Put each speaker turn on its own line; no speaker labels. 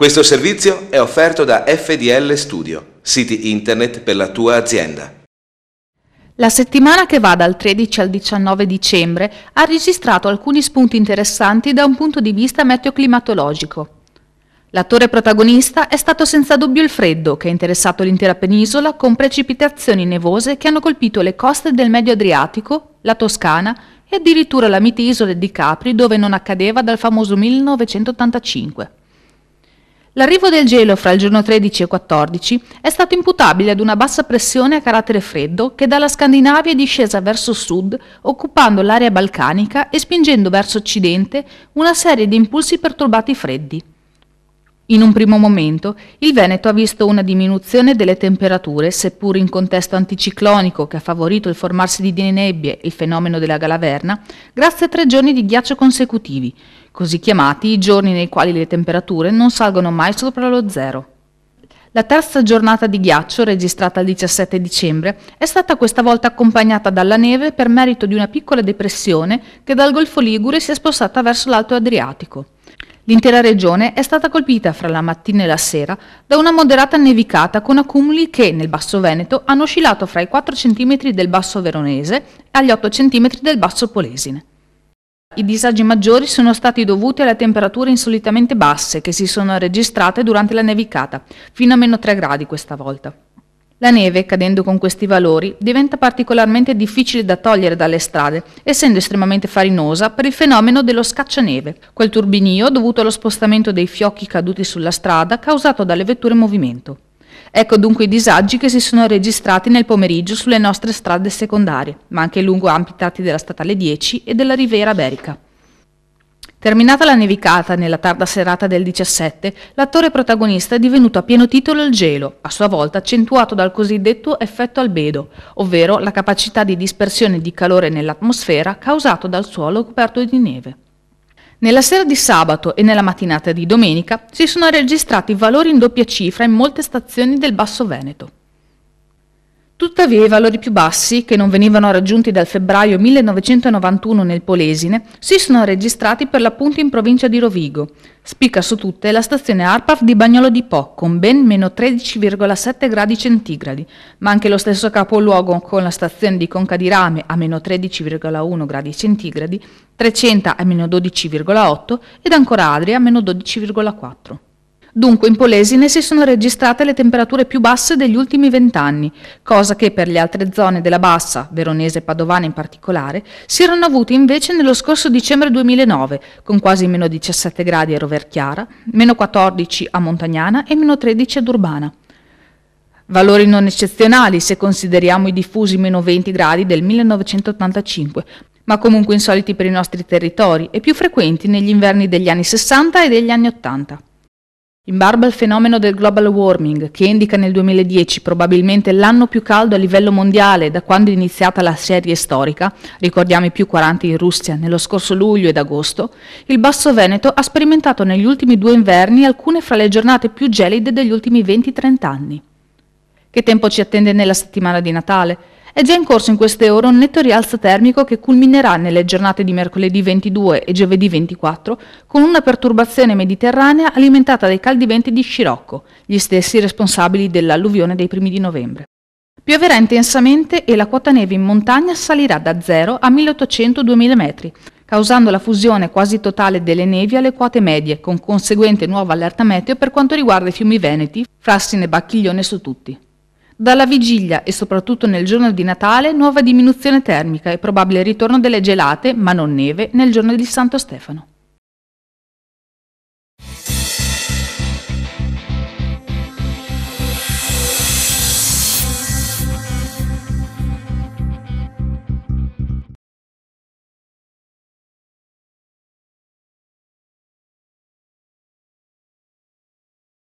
Questo servizio è offerto da FDL Studio, siti internet per la tua azienda.
La settimana che va dal 13 al 19 dicembre ha registrato alcuni spunti interessanti da un punto di vista meteoclimatologico. L'attore protagonista è stato senza dubbio il freddo, che ha interessato l'intera penisola con precipitazioni nevose che hanno colpito le coste del Medio Adriatico, la Toscana e addirittura la mite isola di Capri, dove non accadeva dal famoso 1985. L'arrivo del gelo fra il giorno 13 e 14 è stato imputabile ad una bassa pressione a carattere freddo che dalla Scandinavia è discesa verso sud, occupando l'area balcanica e spingendo verso occidente una serie di impulsi perturbati freddi. In un primo momento il Veneto ha visto una diminuzione delle temperature, seppur in contesto anticiclonico che ha favorito il formarsi di nebbie e il fenomeno della galaverna, grazie a 3 giorni di ghiaccio consecutivi, così chiamati i giorni nei quali le temperature non salgono mai sopra lo zero. La terza giornata di ghiaccio, registrata il 17 dicembre, è stata questa volta accompagnata dalla neve per merito di una piccola depressione che dal Golfo Ligure si è spostata verso l'Alto Adriatico. L'intera regione è stata colpita fra la mattina e la sera da una moderata nevicata con accumuli che, nel Basso Veneto, hanno oscillato fra i 4 cm del Basso Veronese agli 8 cm del Basso Polesine. I disagi maggiori sono stati dovuti alle temperature insolitamente basse che si sono registrate durante la nevicata, fino a -3 gradi questa volta. La neve, cadendo con questi valori, diventa particolarmente difficile da togliere dalle strade, essendo estremamente farinosa per il fenomeno dello scaccianeve, quel turbinio dovuto allo spostamento dei fiocchi caduti sulla strada causato dalle vetture in movimento. Ecco dunque i disagi che si sono registrati nel pomeriggio sulle nostre strade secondarie, ma anche lungo ampi tratti della statale 10 e della Riviera Berica. Terminata la nevicata nella tarda serata del 17, l'attore protagonista è divenuto a pieno titolo il gelo, a sua volta accentuato dal cosiddetto effetto albedo, ovvero la capacità di dispersione di calore nell'atmosfera causato dal suolo coperto di neve. Nella sera di sabato e nella mattinata di domenica si sono registrati valori in doppia cifra in molte stazioni del Basso Veneto. Tuttavia i valori più bassi, che non venivano raggiunti dal febbraio 1991 nel Polesine, si sono registrati per l'appunto in provincia di Rovigo. Spicca su tutte la stazione ARPAF di Bagnolo di Po, con ben -13,7 gradi centigradi, ma anche lo stesso capoluogo con la stazione di Conca di Rame a -13,1 gradi centigradi, Trecenta a -12,8 ed ancora Adria a -12,4. Dunque in Polesine si sono registrate le temperature più basse degli ultimi 20 anni, cosa che per le altre zone della Bassa, veronese e padovana in particolare, si erano avute invece nello scorso dicembre 2009, con quasi -17 gradi a Roverchiara, -14 a Montagnana e -13 ad Urbana. Valori non eccezionali se consideriamo i diffusi -20 gradi del 1985, ma comunque insoliti per i nostri territori e più frequenti negli inverni degli anni 60 e degli anni 80. In barba al fenomeno del global warming, che indica nel 2010 probabilmente l'anno più caldo a livello mondiale da quando è iniziata la serie storica, ricordiamo i +40 in Russia nello scorso luglio ed agosto, il Basso Veneto ha sperimentato negli ultimi 2 inverni alcune fra le giornate più gelide degli ultimi 20-30 anni. Che tempo ci attende nella settimana di Natale? È già in corso in queste ore un netto rialzo termico che culminerà nelle giornate di mercoledì 22 e giovedì 24 con una perturbazione mediterranea alimentata dai caldi venti di scirocco, gli stessi responsabili dell'alluvione dei primi di novembre. Pioverà intensamente e la quota neve in montagna salirà da 0 a 1800-2000 metri, causando la fusione quasi totale delle nevi alle quote medie, con conseguente nuova allerta meteo per quanto riguarda i fiumi veneti, Frassine e Bacchiglione su tutti. Dalla vigilia e soprattutto nel giorno di Natale nuova diminuzione termica e probabile ritorno delle gelate, ma non neve, nel giorno di Santo Stefano.